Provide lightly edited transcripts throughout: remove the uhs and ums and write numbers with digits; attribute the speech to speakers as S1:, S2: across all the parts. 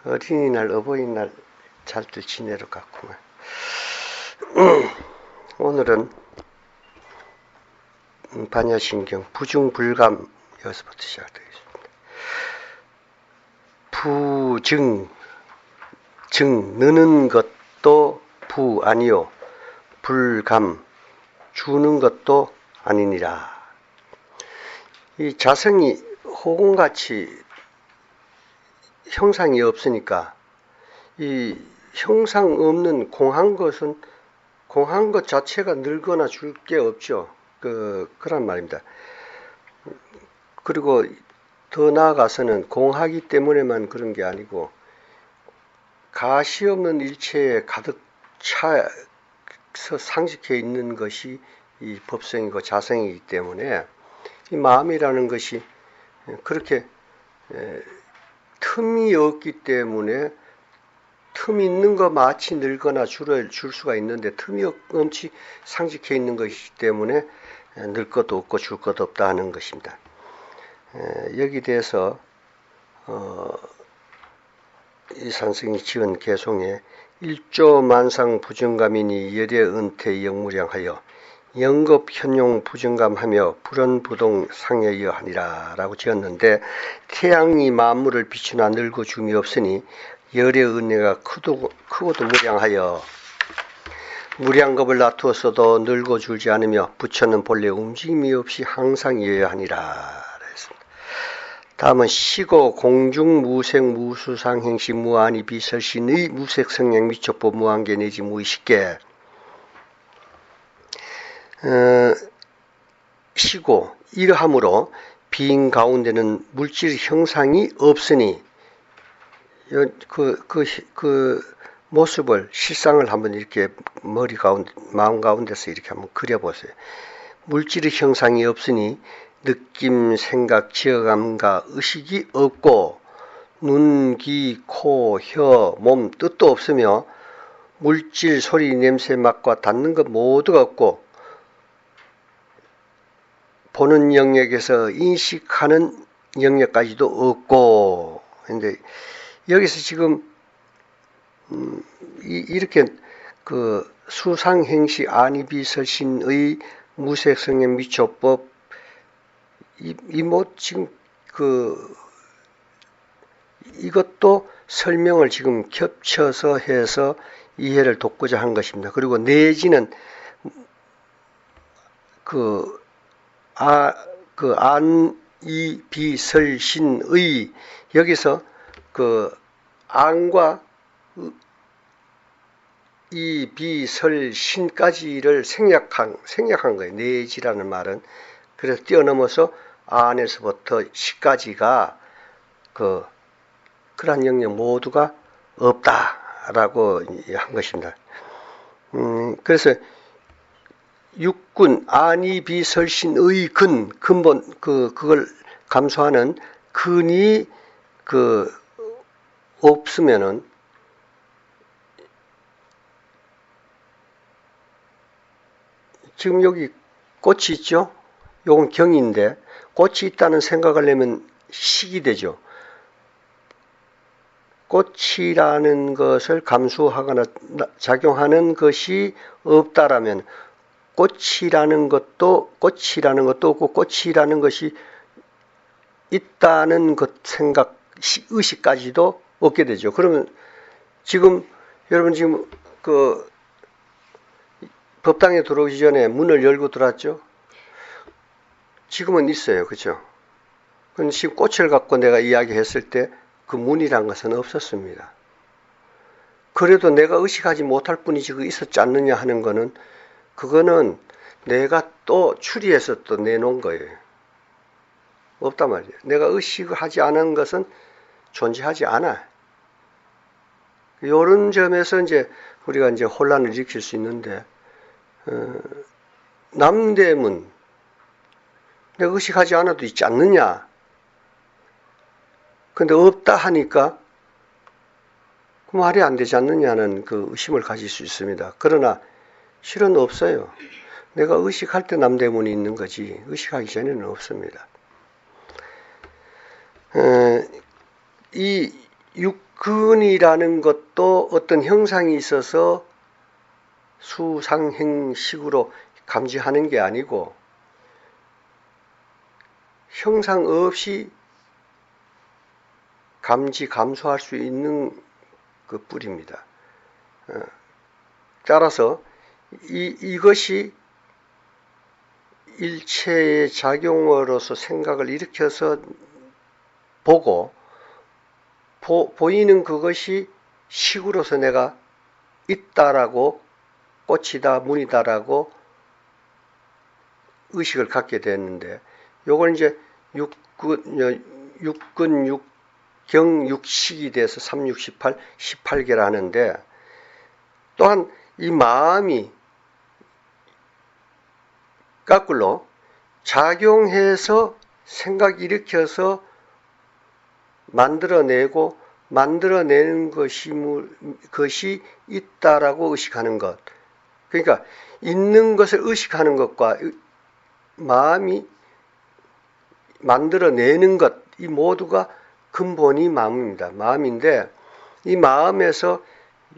S1: 어린이날, 어버이날 잘들 지내러 갔구만. 오늘은 반야신경 부증불감 여기서부터 시작되겠습니다. 부증, 느는 것도 부 아니요, 불감, 주는 것도 아니니라. 이 자성이 호공같이 형상이 없으니까 이 형상 없는 공한 것은 공한 것 자체가 늘거나 줄 게 없죠. 그런 말입니다. 그리고 더 나아가서는 공하기 때문에만 그런 게 아니고 가시 없는 일체에 가득 차서 상식해 있는 것이 이 법성이고 자성이기 때문에 이 마음이라는 것이 그렇게 틈이 없기 때문에 틈 있는 거 마치 늘거나 줄 수가 있는데 틈이 없이 상식해 있는 것이기 때문에 늘 것도 없고 줄 것도 없다 하는 것입니다. 여기 대해서 이 산승이 지은 개송에 일조 만상 부정감이니 열의 은퇴 영무량하여 영급 현용 부정감하며 불언부동 상여여 하니라 라고 지었는데, 태양이 만물을 비추나 늙어줌이 없으니 열의 은혜가 크고도 무량하여 무량겁을 놔두었어도 늙어줄지 않으며 부처는 본래 움직임이 없이 항상 이어야 하니라. 다음은 시고 공중 무색 무수상 행시 무한이 비설신의 무색 성향 미촉법 무한계 내지 무의식계. 시고 이러함으로 비인 가운데는 물질 형상이 없으니 그 모습을 실상을 한번 이렇게 머리 가운데 마음 가운데서 이렇게 한번 그려보세요. 물질의 형상이 없으니 느낌, 생각, 지어감과 의식이 없고 눈, 귀, 코, 혀, 몸 뜻도 없으며 물질, 소리, 냄새, 맛과 닿는 것 모두가 없고 보는 영역에서 인식하는 영역까지도 없고. 근데 여기서 지금 이렇게 그 수상행시 아니비설신의 무색성행 미촉법 지금 이것도 설명을 지금 겹쳐서 해서 이해를 돕고자 한 것입니다. 그리고 내지는 안이비설신의 여기서 안과 이 비설신까지를 생략한 거예요. 내지라는 말은. 그래서 뛰어넘어서 안에서부터 시까지가 그러한 영역 모두가 없다라고 한 것입니다. 그래서 육군 안이비설신의 근본 그걸 감수하는 근이 없으면은 지금 여기 꽃이 있죠? 요건 경인데 꽃이 있다는 생각을 내면 식이 되죠. 꽃이라는 것을 감수하거나 작용하는 것이 없다라면 꽃이라는 것도 없고 꽃이라는 것이 있다는 것 생각 의식까지도 없게 되죠. 그러면 지금 여러분 지금 법당에 들어오기 전에 문을 열고 들어왔죠? 지금은 있어요. 그렇죠? 근데 지금 꽃을 갖고 내가 이야기했을 때 그 문이란 것은 없었습니다. 그래도 내가 의식하지 못할 뿐이지 그 있었지 않느냐 하는 거는 그거는 내가 또 추리해서 또 내놓은 거예요. 없단 말이에요. 내가 의식을 하지 않은 것은 존재하지 않아. 이런 점에서 이제 우리가 이제 혼란을 일으킬 수 있는데, 남대문 내가 의식하지 않아도 있지 않느냐? 근데 없다 하니까 그 말이 안 되지 않느냐는 그 의심을 가질 수 있습니다. 그러나 실은 없어요. 내가 의식할 때 남대문이 있는 거지 의식하기 전에는 없습니다. 이 근이라는 것도 어떤 형상이 있어서 수상행식으로 감지하는 게 아니고 형상 없이 감수할 수 있는 그 뿔입니다. 따라서 이것이 일체의 작용으로서 생각을 일으켜서 보고 보이는 그것이 식으로서 내가 있다라고 꽃이다 문이다라고 의식을 갖게 되는데 요걸 이제 육근 육경 육식이 돼서 3, 6, 18, 18개를 하는데 또한 이 마음이 거꾸로 작용해서 생각 일으켜서 만들어내는 것이 있다라고 의식하는 것. 그러니까 있는 것을 의식하는 것과 마음이 만들어내는 것, 이 모두가 근본이 마음입니다. 마음인데 이 마음에서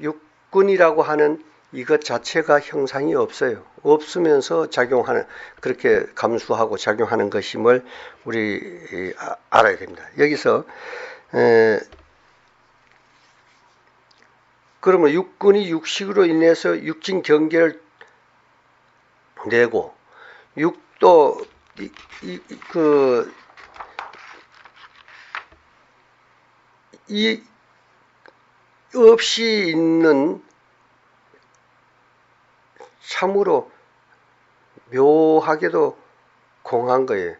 S1: 육근이라고 하는 이것 자체가 형상이 없어요. 없으면서 그렇게 감수하고 작용하는 것임을 우리 알아야 됩니다. 여기서 그러면 육근이 육식으로 인해서 육진 경계를 내고 육도 이 없이 있는 참으로 묘하게도 공한 거예요.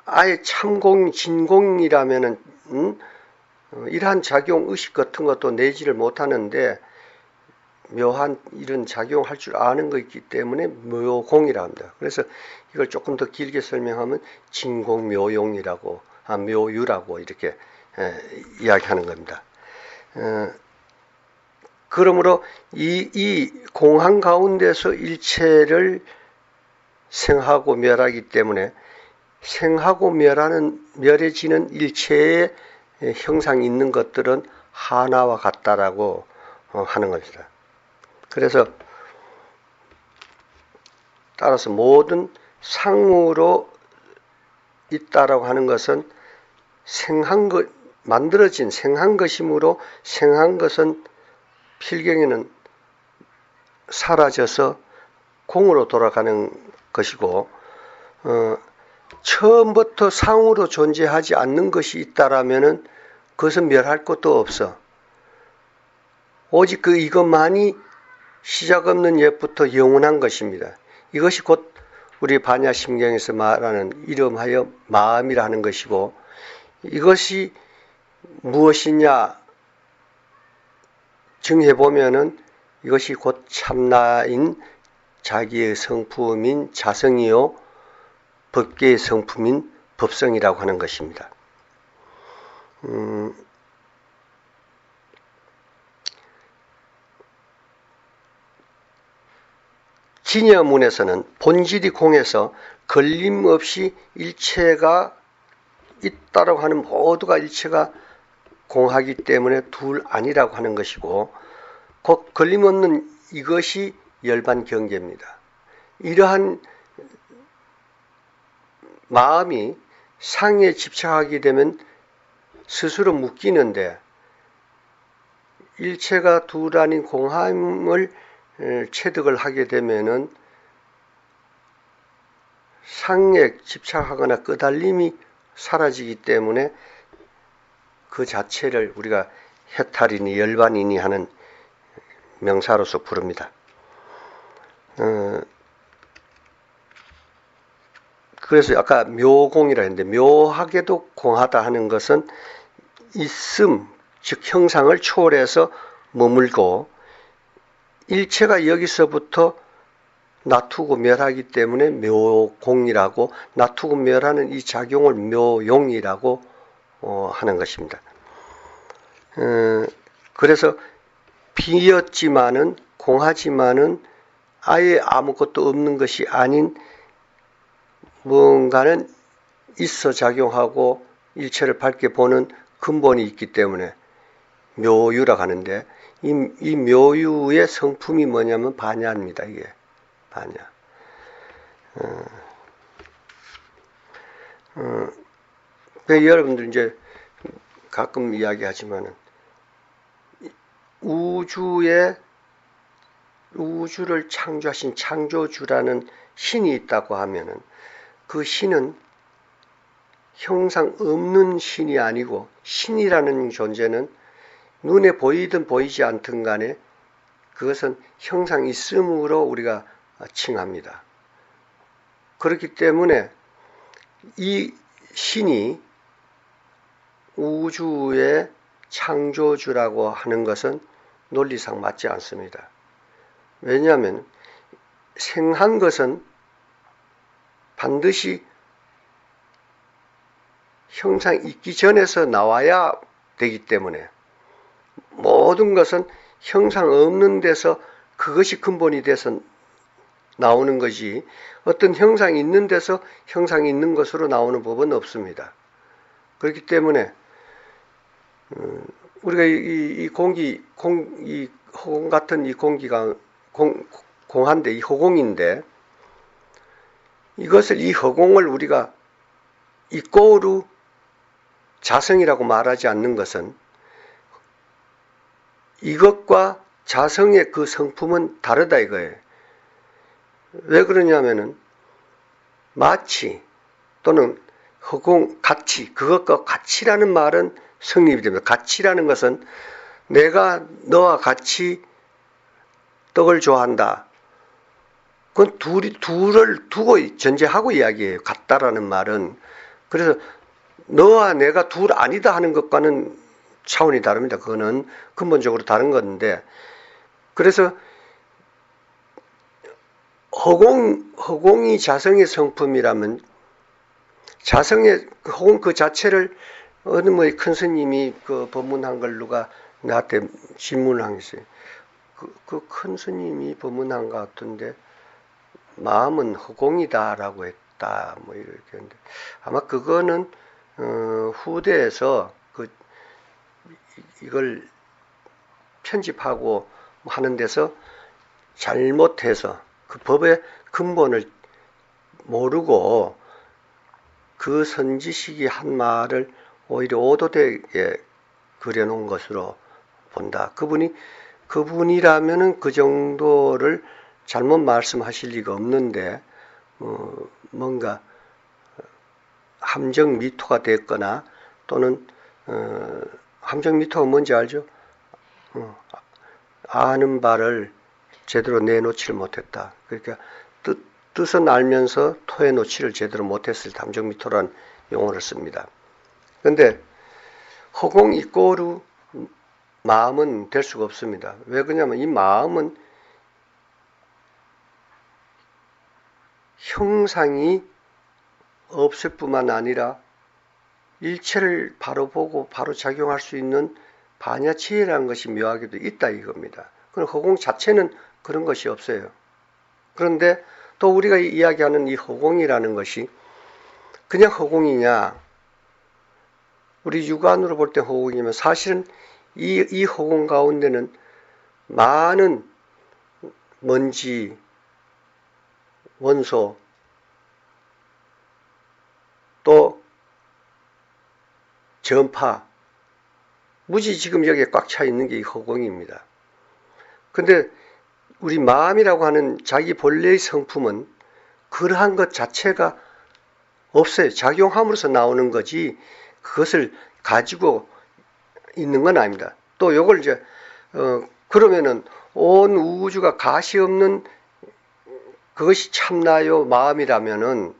S1: 아예 진공이라면은 이러한 작용 의식 같은 것도 내지를 못하는데 묘한 이런 작용할 줄 아는 거 있기 때문에 묘공이라 합니다. 그래서 이걸 조금 더 길게 설명하면 진공묘용이라고 묘유라고 이렇게 이야기하는 겁니다. 그러므로 이 공한 가운데서 일체를 생하고 멸하기 때문에 생하고 멸해지는 일체의 형상이 있는 것들은 하나와 같다라고 하는 겁니다. 그래서 따라서 모든 상으로 있다라고 하는 것은 만들어진 생한 것이므로 생한 것은 필경에는 사라져서 공으로 돌아가는 것이고 처음부터 상으로 존재하지 않는 것이 있다라면은 그것은 멸할 것도 없어. 오직 이것만이 시작 없는 옛부터 영원한 것입니다. 이것이 곧 우리 반야심경에서 말하는 이름하여 마음이라는 것이고 이것이 무엇이냐 정해보면은 이것이 곧 참나인 자기의 성품인 자성이요 법계의 성품인 법성이라고 하는 것입니다. 진여문에서는 본질이 공에서 걸림없이 일체가 있다라고 하는 모두가 일체가 공하기 때문에 둘 아니라고 하는 것이고 곧 걸림없는 이것이 열반경계입니다. 이러한 마음이 상에 집착하게 되면 스스로 묶이는데 일체가 둘 아닌 공함을 체득을 하게 되면은 상에 집착하거나 끄달림이 사라지기 때문에 그 자체를 우리가 해탈이니 열반이니 하는 명사로서 부릅니다. 그래서 아까 묘공이라 했는데 묘하게도 공하다 하는 것은 있음, 즉 형상을 초월해서 머물고 일체가 여기서부터 나투고 멸하기 때문에 묘공이라고 나투고 멸하는 이 작용을 묘용이라고 하는 것입니다. 그래서 비었지만은 공하지만은 아예 아무것도 없는 것이 아닌 무언가는 있어 작용하고 일체를 밝게 보는 근본이 있기 때문에 묘유라고 하는데 이 묘유의 성품이 뭐냐면 반야입니다. 이게 반야. 여러분들 이제 가끔 이야기하지만은 우주를 창조하신 창조주라는 신이 있다고 하면은 그 신은 형상 없는 신이 아니고 신이라는 존재는 눈에 보이든 보이지 않든 간에 그것은 형상이 있음으로 우리가 칭합니다. 그렇기 때문에 이 신이 우주의 창조주라고 하는 것은 논리상 맞지 않습니다. 왜냐하면 생한 것은 반드시 형상이 있기 전에서 나와야 되기 때문에 모든 것은 형상 없는 데서 그것이 근본이 돼서 나오는 것이 어떤 형상이 있는 데서 형상이 있는 것으로 나오는 법은 없습니다. 그렇기 때문에 우리가 이 허공 같은 이 공기가 공한데 이 허공인데 이 허공을 우리가 이꼬르 자성이라고 말하지 않는 것은 이것과 자성의 그 성품은 다르다 이거예요. 왜 그러냐면은 마치 또는 허공 같이 그것과 같이라는 말은 성립이 됩니다. 같이라는 것은 내가 너와 같이 떡을 좋아한다. 그건 둘을 두고 전제하고 이야기해요. 같다라는 말은. 그래서 너와 내가 둘 아니다 하는 것과는 차원이 다릅니다. 그거는 근본적으로 다른 건데. 그래서 허공이 자성의 성품이라면 자성의 허공 그 자체를 어느 큰 스님이 그 법문한 걸 누가 나한테 질문을 한 게 있어요. 그 큰 스님이 법문한 것 같은데 마음은 허공이다라고 했다. 뭐 이렇게 했는데 아마 그거는 후대에서 이걸 편집하고 하는 데서 잘못해서 그 법의 근본을 모르고 그 선지식이 한 말을 오히려 오도되게 그려놓은 것으로 본다. 그분이라면은 그 정도를 잘못 말씀하실 리가 없는데 뭔가 함정 미토가 됐거나 또는 함정 미토가 뭔지 알죠? 아는 바를 제대로 내놓지를 못했다. 그러니까 뜻은 알면서 토의 놓지를 제대로 못했을 때 함정 미토란 용어를 씁니다. 그런데 허공 이꼬르 마음은 될 수가 없습니다. 왜 그러냐면 이 마음은 형상이 없을 뿐만 아니라 일체를 바로 보고 바로 작용할 수 있는 반야치해라는 것이 묘하게도 있다 이겁니다. 그럼 허공 자체는 그런 것이 없어요. 그런데 또 우리가 이야기하는 이 허공이라는 것이 그냥 허공이냐, 우리 육안으로 볼 때 허공이면 사실은 이 허공 가운데는 많은 먼지, 원소, 또 전파, 무지 지금 여기에 꽉 차 있는 게 이 허공입니다. 근데 우리 마음이라고 하는 자기 본래의 성품은 그러한 것 자체가 없어요. 작용함으로써 나오는 거지 그것을 가지고 있는 건 아닙니다. 또 요걸 이제 그러면은 온 우주가 가시 없는 그것이 참나요 마음이라면은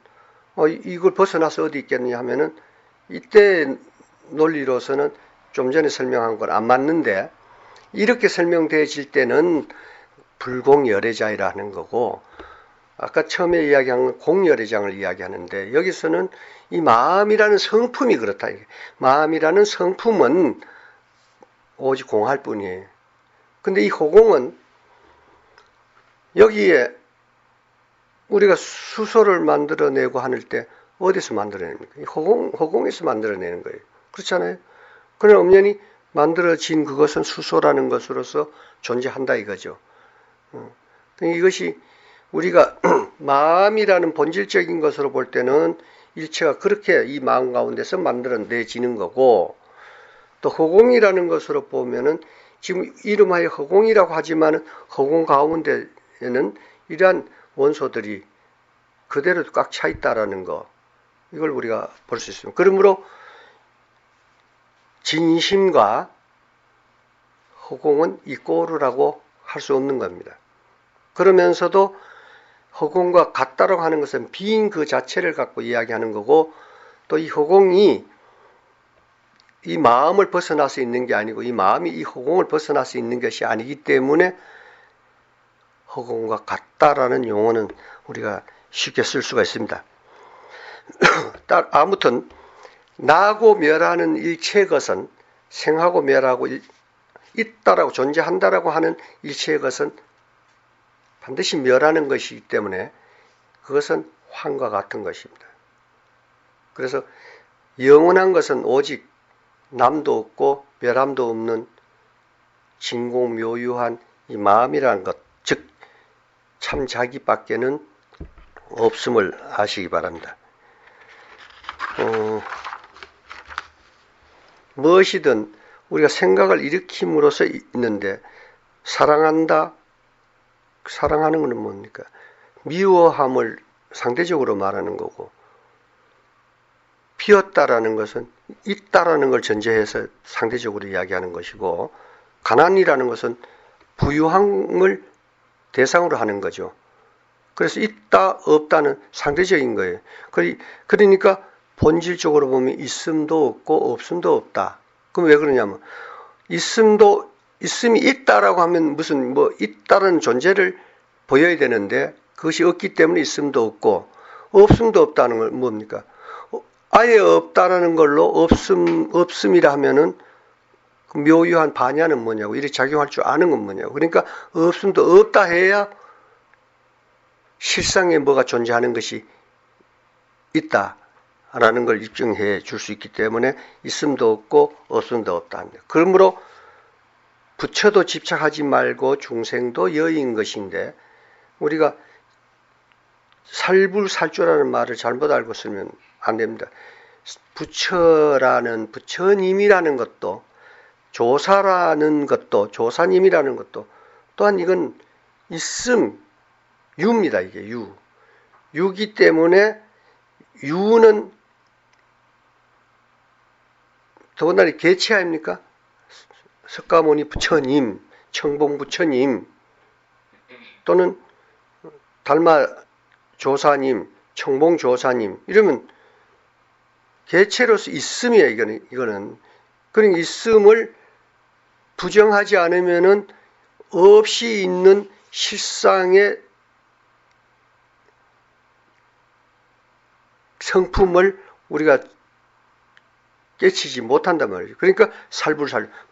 S1: 이걸 벗어나서 어디 있겠느냐 하면은 이때 논리로서는 좀 전에 설명한 건 안 맞는데 이렇게 설명되어질 때는 불공열애자이라는 거고 아까 처음에 이야기한 공열애장을 이야기하는데 여기서는 이 마음이라는 성품이 그렇다. 마음이라는 성품은 오직 공할 뿐이에요. 근데 이 허공은 여기에 우리가 수소를 만들어내고 하는 때 어디서 만들어냅니까? 허공에서 만들어내는 거예요. 그렇잖아요. 그러나 엄연히 만들어진 그것은 수소라는 것으로서 존재한다 이거죠. 이것이 우리가 마음이라는 본질적인 것으로 볼 때는 일체가 그렇게 이 마음 가운데서 만들어내지는 거고, 또 허공이라는 것으로 보면은 지금 이름하여 허공이라고 하지만 허공 가운데에는 이러한 원소들이 그대로 꽉 차 있다라는 거, 이걸 우리가 볼 수 있습니다. 그러므로 진심과 허공은 이꼬르라고 할 수 없는 겁니다. 그러면서도 허공과 같다라고 하는 것은 비인 그 자체를 갖고 이야기하는 거고, 또 이 허공이 이 마음을 벗어날 수 있는 게 아니고 이 마음이 이 허공을 벗어날 수 있는 것이 아니기 때문에 허공과 같다라는 용어는 우리가 쉽게 쓸 수가 있습니다. 아무튼 나고 멸하는 일체의 것은, 생하고 멸하고 있다라고 존재한다라고 하는 일체의 것은 반드시 멸하는 것이기 때문에 그것은 환과 같은 것입니다. 그래서 영원한 것은 오직 남도 없고 멸함도 없는 진공묘유한 이 마음이라는 것, 즉 참 자기밖에는 없음을 아시기 바랍니다. 무엇이든 우리가 생각을 일으킴으로써 있는데, 사랑한다, 사랑하는 것은 뭡니까? 미워함을 상대적으로 말하는 거고, 피었다라는 것은 있다라는 걸 전제해서 상대적으로 이야기하는 것이고, 가난이라는 것은 부유함을 대상으로 하는 거죠. 그래서 있다, 없다는 상대적인 거예요. 그러니까 본질적으로 보면 있음도 없고 없음도 없다. 그럼 왜 그러냐면, 있음이 있다라고 하면 무슨 있다는 존재를 보여야 되는데, 그것이 없기 때문에 있음도 없고, 없음도 없다는 건 뭡니까? 아예 없다라는 걸로 없음이라 하면은 그 묘유한 반야는 뭐냐고, 이렇게 작용할 줄 아는 건 뭐냐고. 그러니까 없음도 없다 해야 실상에 뭐가 존재하는 것이 있다라는 걸 입증해 줄 수 있기 때문에 있음도 없고 없음도 없다 합니다. 그러므로 부처도 집착하지 말고 중생도 여인 것인데, 우리가 살불살조라는 말을 잘못 알고 쓰면 안 됩니다. 부처님이라는 것도, 조사라는 것도, 조사님이라는 것도, 또한 이건 유입니다. 이게 유기 때문에, 유는 더군다나 개체 아닙니까? 석가모니 부처님, 청봉 부처님, 또는 달마 조사님, 청봉 조사님, 이러면 개체로서 있음이에요. 이거는. 그러니까 있음을 부정하지 않으면은 없이 있는 실상의 성품을 우리가 깨치지 못한단 말이죠. 그러니까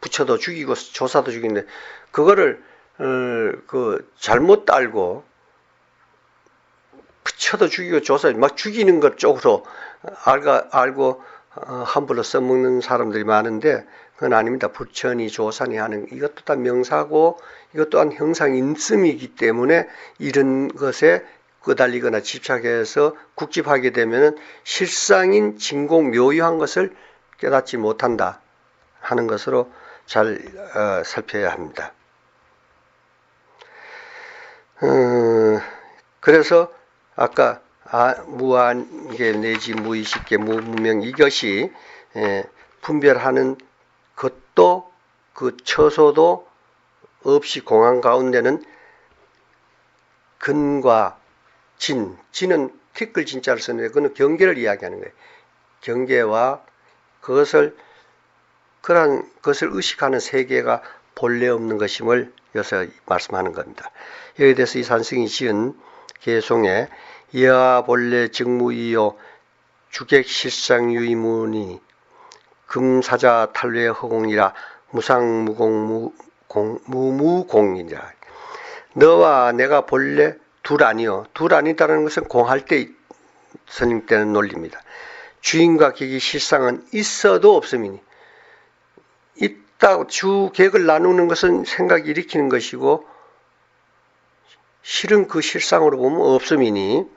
S1: 부처도 죽이고 조사도 죽이는데, 그거를 잘못 알고 부처도 죽이고 조사 막 죽이는 것 쪽으로 알고 함부로 써먹는 사람들이 많은데, 그건 아닙니다. 부처니 조사니 하는 이것도 다 명사고, 이것 또한 형상 인씀이기 때문에 이런 것에 끄달리거나 집착해서 국집하게 되면은 실상인 진공 묘유한 것을 깨닫지 못한다 하는 것으로 잘 살펴야 합니다. 그래서 아까 무한계 내지 무의식계 무문명, 이것이 분별하는 것도 그 처소도 없이 공안 가운데는 근과 진은 티끌 진자를 쓰는데, 그건 경계를 이야기하는 거예요. 경계와 그러한 것을 의식하는 세계가 본래 없는 것임을 여기서 말씀하는 겁니다. 여기에 대해서 이 산승이 지은 개송에 여하 본래 직무이요 주객실상유의무니 금사자 탈외 허공이라 무상무공 무무공이라. 너와 내가 본래 둘 아니요. 둘 아니다라는 것은 공할 때 스님 때는 논리입니다. 주인과 객이 실상은 있어도 없음이니, 없다. 주객을 나누는 것은 생각이 일으키는 것이고 실은 그 실상으로 보면 없음이니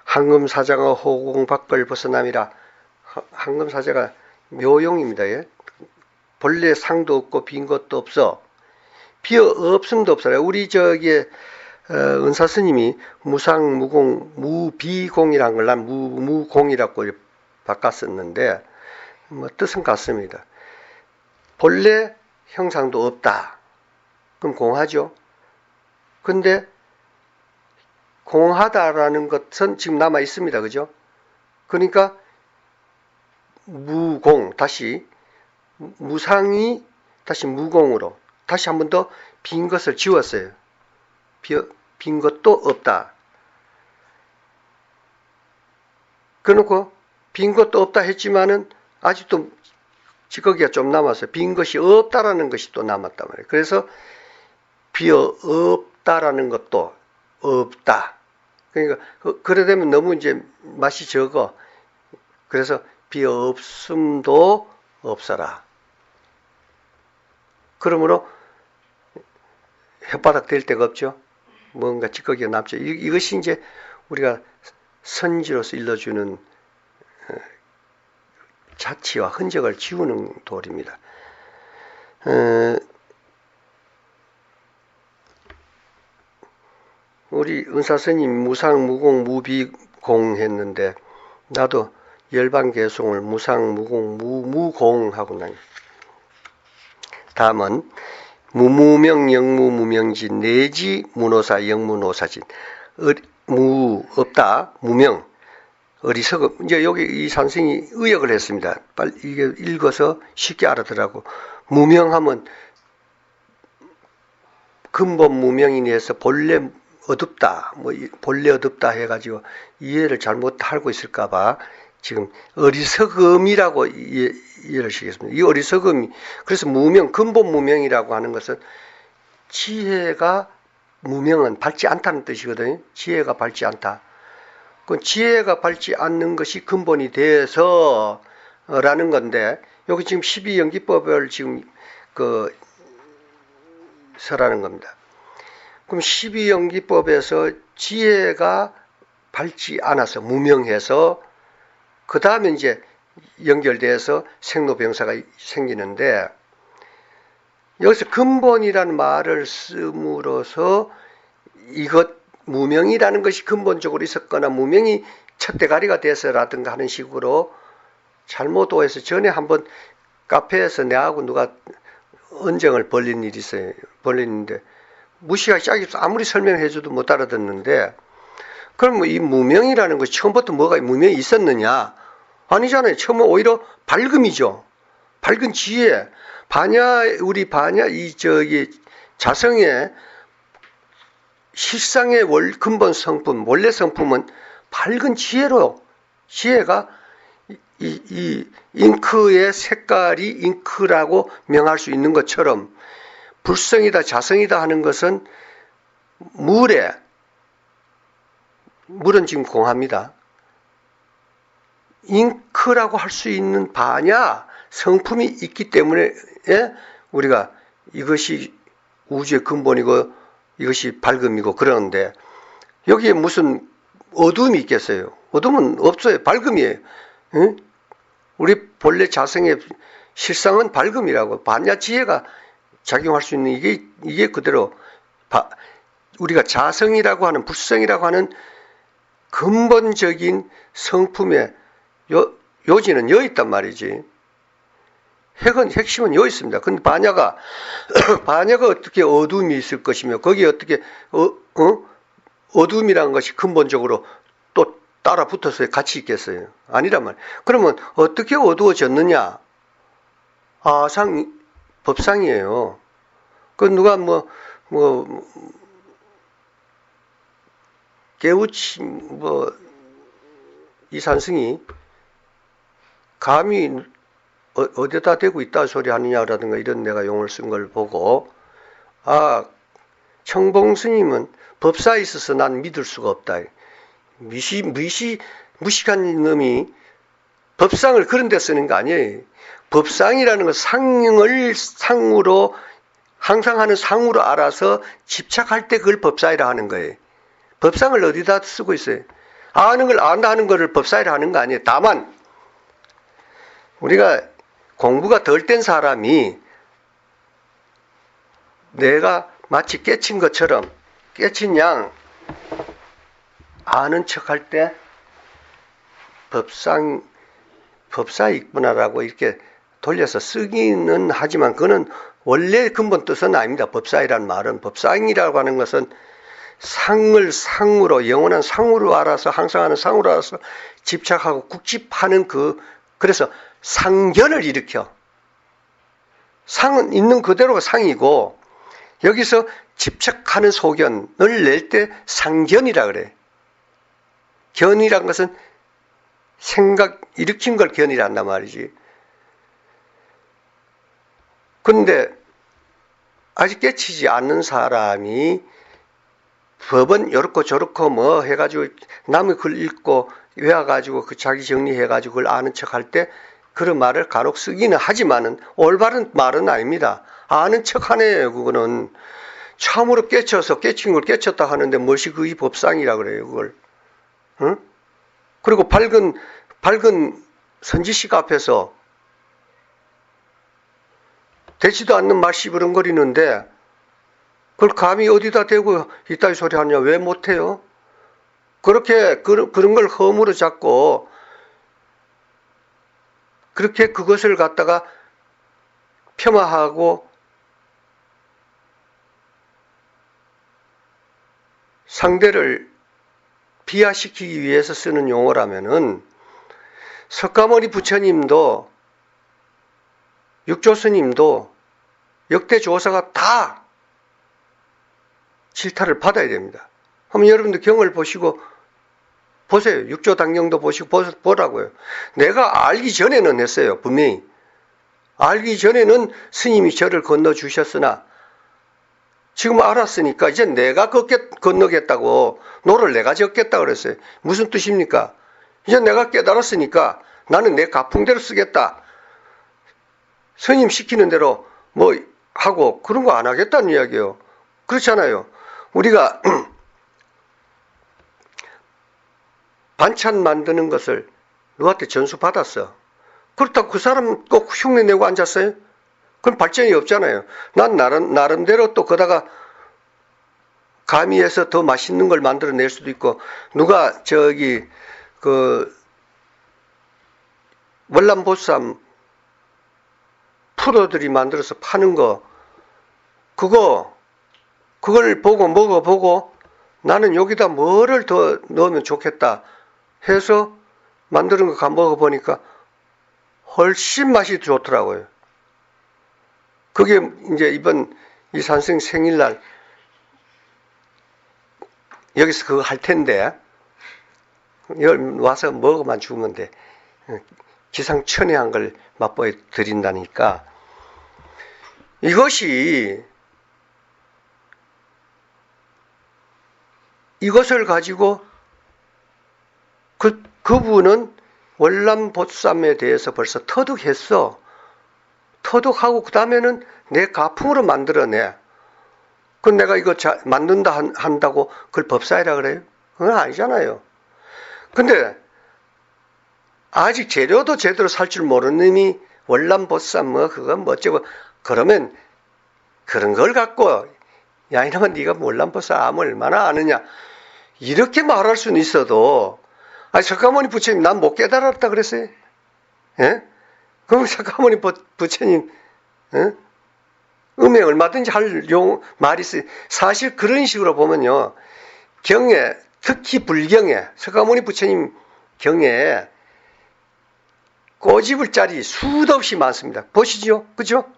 S1: 황금사자가 호공 밖을 벗어남이라. 황금사자가 묘용입니다. 예? 본래 상도 없고 빈 것도 없어. 비어 없음도 없어요. 우리 은사스님이 무상무공 무비공이란 걸 난 무공이라고 바꿨었는데 뭐 뜻은 같습니다. 본래 형상도 없다. 그럼 공하죠. 근데 공하다라는 것은 지금 남아 있습니다. 그죠? 그러니까 무공 다시 무상이 다시 무공으로 다시 한 번 더 빈 것을 지웠어요. 빈 것도 없다. 그래놓고 빈 것도 없다 했지만은 아직도 찌꺼기가 좀 남았어요. 빈 것이 없다라는 것이 또 남았단 말이에요. 그래서 비어 없다라는 것도 없다. 그러니까 그래 되면 너무 이제 맛이 적어. 그래서 비어 없음도 없어라. 그러므로 혓바닥 댈 데가 없죠. 뭔가 찌꺼기가 남죠. 이것이 이제 우리가 선지로서 일러주는 자취와 흔적을 지우는 도리입니다. 우리 은사스님 무상, 무공, 무비공 했는데 나도 열반개송을 무상, 무공, 무공 하고 난 다음은 무무명, 영무, 무명진, 내지 무노사, 영무노사진. 없다, 무명, 어리석음. 이제 여기 이 선생이 의역을 했습니다. 빨리 이게 읽어서 쉽게 알아들라고. 무명하면 근본 무명이니 해서 본래 어둡다, 뭐 본래 어둡다 해가지고 이해를 잘못 하고 있을까봐 지금 어리석음이라고 이해를 시켰습니다. 이 어리석음이 그래서 무명, 근본 무명이라고 하는 것은 지혜가 무명은 밝지 않다는 뜻이거든요. 지혜가 밝지 않다. 그 지혜가 밝지 않는 것이 근본이 돼서 라는 건데 여기 지금 12연기법을 지금 서라는 겁니다. 그럼 12연기법에서 지혜가 밝지 않아서 무명해서 그 다음에 이제 연결돼서 생로병사가 생기는데 여기서 근본이라는 말을 씀으로써 이것 무명이라는 것이 근본적으로 있었거나 무명이 첫대가리가 돼서라든가 하는 식으로 잘못 오해서 전에 한번 카페에서 내하고 누가 언쟁을 벌린 일이 있어요. 벌리는데 무시가 시작해서 아무리 설명해줘도 못 알아듣는데 그럼 이 무명이라는 것이 처음부터 뭐가 무명이 있었느냐? 아니잖아요. 처음은 오히려 밝음이죠. 밝은 지혜. 우리 자성의 실상의 근본 성품, 원래 성품은 밝은 지혜로, 지혜가 이 잉크의 색깔이 잉크라고 명할 수 있는 것처럼 불성이다, 자성이다 하는 것은 물은 지금 공합니다. 잉크라고 할 수 있는 성품이 있기 때문에 우리가 이것이 우주의 근본이고 이것이 밝음이고 그러는데 여기에 무슨 어둠이 있겠어요? 어둠은 없어요. 밝음이에요. 응? 우리 본래 자성의 실상은 밝음이라고 반야지혜가 작용할 수 있는 이게 그대로 우리가 자성이라고 하는 불성이라고 하는 근본적인 성품의 요지는 여기 있단 말이지. 핵심은 여기 있습니다. 근데 반야가 어떻게 어둠이 있을 것이며 거기에 어떻게 어둠이라는 것이 근본적으로 또 따라 붙어서 같이 있겠어요? 아니란 말이에요. 그러면 어떻게 어두워졌느냐? 법상이에요. 그 누가 이 산승이 감히 어디다 대고 있다 소리 하느냐라든가 이런 내가 용어를 쓴 걸 보고 청봉스님은 법사에 있어서 난 믿을 수가 없다. 무식한 놈이 법상을 그런 데 쓰는 거 아니에요. 법상이라는 건 상을 상으로 항상 하는 상으로 알아서 집착할 때 그걸 법사이라 하는 거예요. 법상을 어디다 쓰고 있어요? 아는 걸 안다는 거를 법사이라 하는 거 아니에요. 다만 우리가 공부가 덜 된 사람이 내가 마치 깨친 것처럼 깨친 양 아는 척할 때 법사 있구나라고 이렇게 돌려서 쓰기는 하지만 그는 원래 근본 뜻은 아닙니다. 법사이란 말은 법상이라고 하는 것은 상을 상으로 영원한 상으로 알아서 항상 하는 상으로 알아서 집착하고 국집하는 그래서 상견을 일으켜 상은 있는 그대로가 상이고 여기서 집착하는 소견을 낼 때 상견이라 그래. 견이란 것은 생각 일으킨 걸 견이라 한단 말이지. 근데 아직 깨치지 않는 사람이 법은 요렇고 저렇고 뭐 해가지고 남의 글 읽고 외워가지고 그 자기 정리해가지고 그걸 아는 척 할 때 그런 말을 간혹 쓰기는 하지만은 올바른 말은 아닙니다. 아는 척 하네요. 그거는 참으로 깨쳐서 깨친 걸 깨쳤다 하는데 무엇이 그게 법상이라 그래요. 그걸. 응? 그리고 밝은 선지식 앞에서 되지도 않는 말 씹으렁거리는데 그걸 감히 어디다 대고 이따위 소리 하느냐. 왜 못해요? 그렇게 그런 걸 허물어 잡고 그렇게 그것을 갖다가 폄하하고 상대를 비하시키기 위해서 쓰는 용어라면은 석가모니 부처님도 육조스님도 역대 조사가 다 질타를 받아야 됩니다. 한번 여러분들 경을 보시고 보세요. 육조당경도 보시고 보라고요. 내가 알기 전에는 했어요. 분명히. 알기 전에는 스님이 저를 건너주셨으나 지금 알았으니까 이제 내가 건너겠다고 노를 내가 젓겠다 그랬어요. 무슨 뜻입니까? 이제 내가 깨달았으니까 나는 내 가풍대로 쓰겠다. 스님 시키는 대로 뭐 하고 그런 거 안 하겠다는 이야기예요. 그렇잖아요. 우리가 반찬 만드는 것을 누구한테 전수 받았어. 그렇다고 그 사람 꼭 흉내 내고 앉았어요? 그럼 발전이 없잖아요. 난 나름대로 또 거다가 가미해서 더 맛있는 걸 만들어낼 수도 있고, 누가 월남보쌈 프로들이 만들어서 파는 거, 그걸 보고 먹어보고 나는 여기다 뭐를 더 넣으면 좋겠다 해서 만드는 거 먹어보니까 훨씬 맛이 좋더라고요. 그게 이제 이번 이 선생 생일날 여기서 그거 할 텐데 와서 먹어만 주면 돼. 기상천외한 걸 맛보여 드린다니까. 이것을 가지고 그분은 월남보쌈에 대해서 벌써 터득했어. 터득하고 그 다음에는 내 가풍으로 만들어내. 그럼 내가 이거 만든다 한다고 그걸 법사이라 그래요? 그건 아니잖아요. 근데 아직 재료도 제대로 살 줄 모르는 놈이 월남보쌈 그건 어쩌고 그러면 그런 걸 갖고 야 이놈아 네가 월남보쌈 얼마나 아느냐 이렇게 말할 수는 있어도 석가모니 부처님 난 못 깨달았다 그랬어요. 예? 그럼 석가모니 부처님 음에 얼마든지 할 말이 있어요. 사실 그런 식으로 보면요. 경에 특히 불경에 석가모니 부처님 경에 꼬집을 자리 수도 없이 많습니다. 보시죠. 그죠?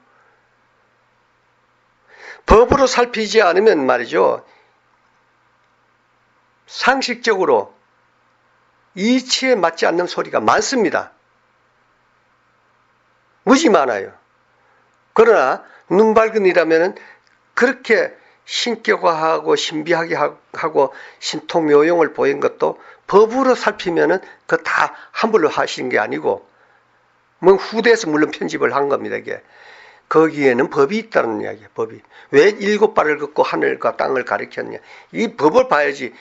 S1: 법으로 살피지 않으면 말이죠. 상식적으로 이치에 맞지 않는 소리가 많습니다. 무지 많아요. 그러나 눈 밝은이라면 그렇게 신격화하고 신비하게 하고 신통묘용을 보인 것도 법으로 살피면은 그 다 함부로 하시는 게 아니고 뭐 후대에서 물론 편집을 한 겁니다. 이게 거기에는 법이 있다는 이야기예요. 법이 왜 7발을 걷고 하늘과 땅을 가리켰냐? 이 법을 봐야지.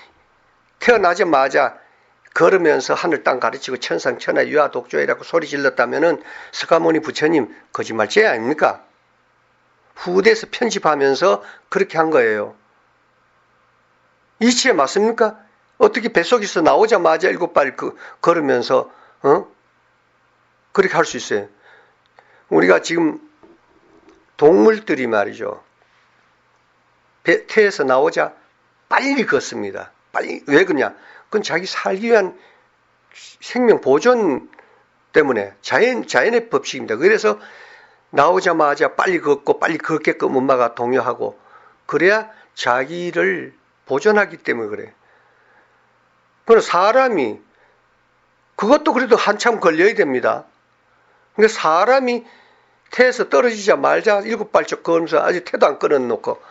S1: 태어나자마자 걸으면서 하늘 땅 가르치고 천상천하 유아 독조이라고 소리 질렀다면은 서가모니 부처님 거짓말쟁이 아닙니까? 후대에서 편집하면서 그렇게 한 거예요. 이치에 맞습니까? 어떻게 뱃속에서 나오자마자 7발 걸으면서 그렇게 할 수 있어요. 우리가 지금 동물들이 말이죠. 태에서 나오자 빨리 걷습니다. 빨리. 왜 그러냐? 그건 자기 살기 위한 생명 보존 때문에 자연의 법칙입니다. 그래서 나오자마자 빨리 걷고 빨리 걷게끔 엄마가 동요하고 그래야 자기를 보존하기 때문에 그래요. 그러나 사람이 그것도 그래도 한참 걸려야 됩니다. 그러니까 사람이 태에서 떨어지자마자 7발짝 걸으면서 아직 태도 안 끊어놓고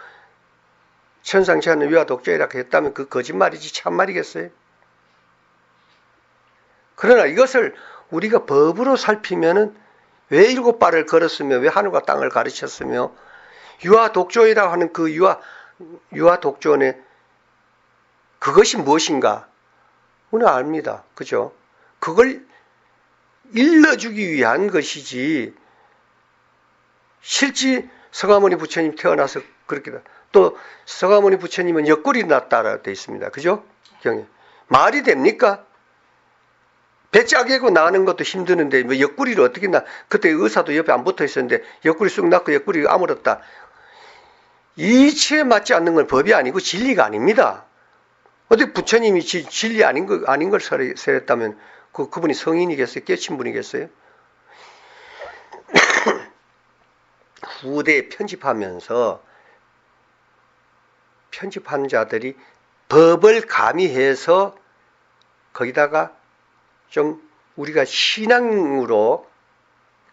S1: 천상천하 유아 독조이라고 했다면 그 거짓말이지 참말이겠어요? 그러나 이것을 우리가 법으로 살피면은 왜 7발을 걸었으며 왜 하늘과 땅을 가르쳤으며 유아 독조이라고 하는 그 유아 독조원의 그것이 무엇인가? 우리는 압니다. 그죠? 그걸 일러주기 위한 것이지 실제 서가모니 부처님 태어나서 그렇게 또 서가모니 부처님은 옆구리 났다라 되어 있습니다. 그죠? 경에 말이 됩니까? 배 짜개고 나는 것도 힘드는데 뭐 옆구리를 어떻게 나? 그때 의사도 옆에 안 붙어 있었는데 옆구리 쑥 났고 옆구리가 아물었다. 이치에 맞지 않는 건 법이 아니고 진리가 아닙니다. 어떻게 부처님이 진리 아닌 걸 설했다면 그분이 성인이겠어요? 깨친 분이겠어요? 후대에 편집하면서 편집한 자들이 법을 가미해서 거기다가 좀 우리가 신앙으로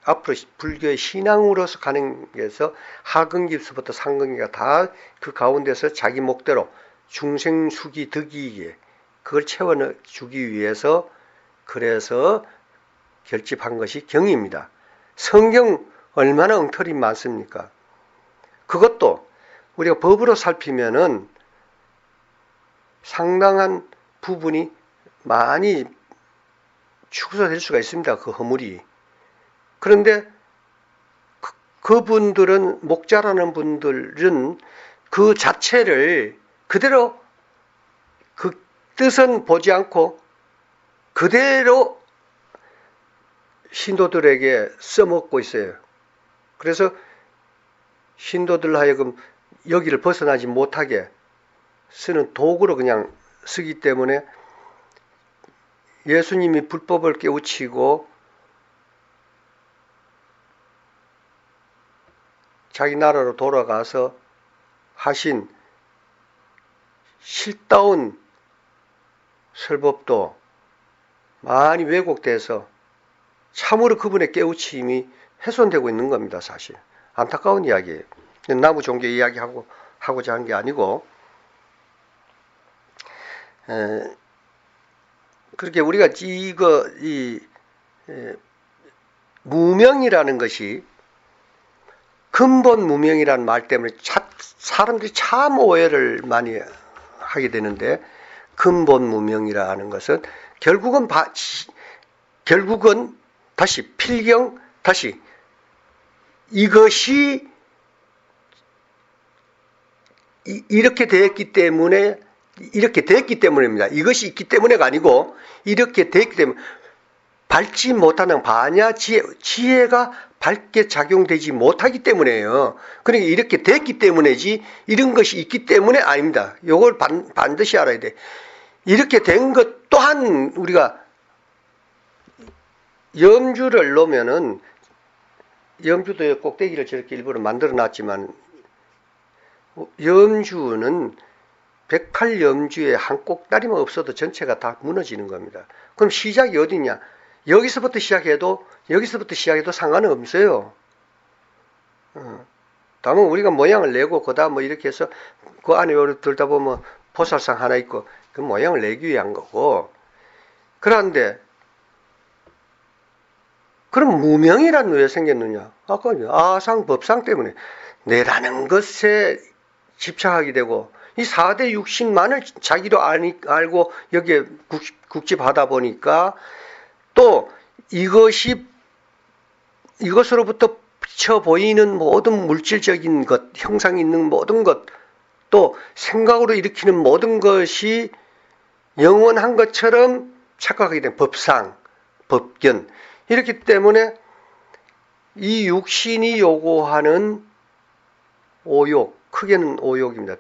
S1: 앞으로 불교의 신앙으로서 가는 게서 하근기부터 상근기가 다 그 가운데서 자기 목대로 중생수기 득이에 그걸 채워주기 위해서 그래서 결집한 것이 경입니다. 성경 얼마나 엉터리 많습니까? 그것도 우리가 법으로 살피면은 상당한 부분이 많이 축소될 수가 있습니다. 그 허물이. 그런데 그분들은 목자라는 분들은 그 자체를 그대로 그 뜻은 보지 않고 그대로 신도들에게 써먹고 있어요. 그래서 신도들 하여금 여기를 벗어나지 못하게 쓰는 도구로 그냥 쓰기 때문에 예수님이 불법을 깨우치고 자기 나라로 돌아가서 하신 실다운 설법도 많이 왜곡돼서 참으로 그분의 깨우침이 훼손되고 있는 겁니다. 사실 안타까운 이야기예요. 나무 종교 이야기하고자 한 게 아니고 그렇게 우리가 무명이라는 것이 근본 무명이라는 말 때문에 사람들이 참 오해를 많이 하게 되는데 근본 무명이라는 것은 결국은 다시 필경 다시 이것이 이렇게 됐기 때문입니다. 이것이 있기 때문에가 아니고 이렇게 됐기 때문에 밝지 못하는 반야 지혜가 밝게 작용되지 못하기 때문에요. 그러니까 이렇게 됐기 때문이지 이런 것이 있기 때문에 아닙니다. 이걸 반드시 알아야 돼. 이렇게 된 것 또한 우리가 염주를 놓으면은 염주도 꼭대기를 저렇게 일부러 만들어 놨지만 염주는 108염주에 한 꼭다리만 없어도 전체가 다 무너지는 겁니다. 그럼 시작이 어디냐? 여기서부터 시작해도 상관은 없어요. 다만 우리가 모양을 내고 그다음 뭐 이렇게 해서 그 안에 들다 보면 보살상 하나 있고 그 모양을 내기 위한 거고. 그런데 그럼 무명이란 왜 생겼느냐? 아까 아상 법상 때문에 내라는 것에 집착하게 되고 이 4대 육신만을 자기로 알고 여기에 국집하다 보니까 또 이것으로부터 비쳐 보이는 모든 물질적인 것, 형상이 있는 모든 것, 또 생각으로 일으키는 모든 것이 영원한 것처럼 착각하게 된 법상, 법견. 이렇기 때문에 이 육신이 요구하는 오욕, 크게는 오욕입니다.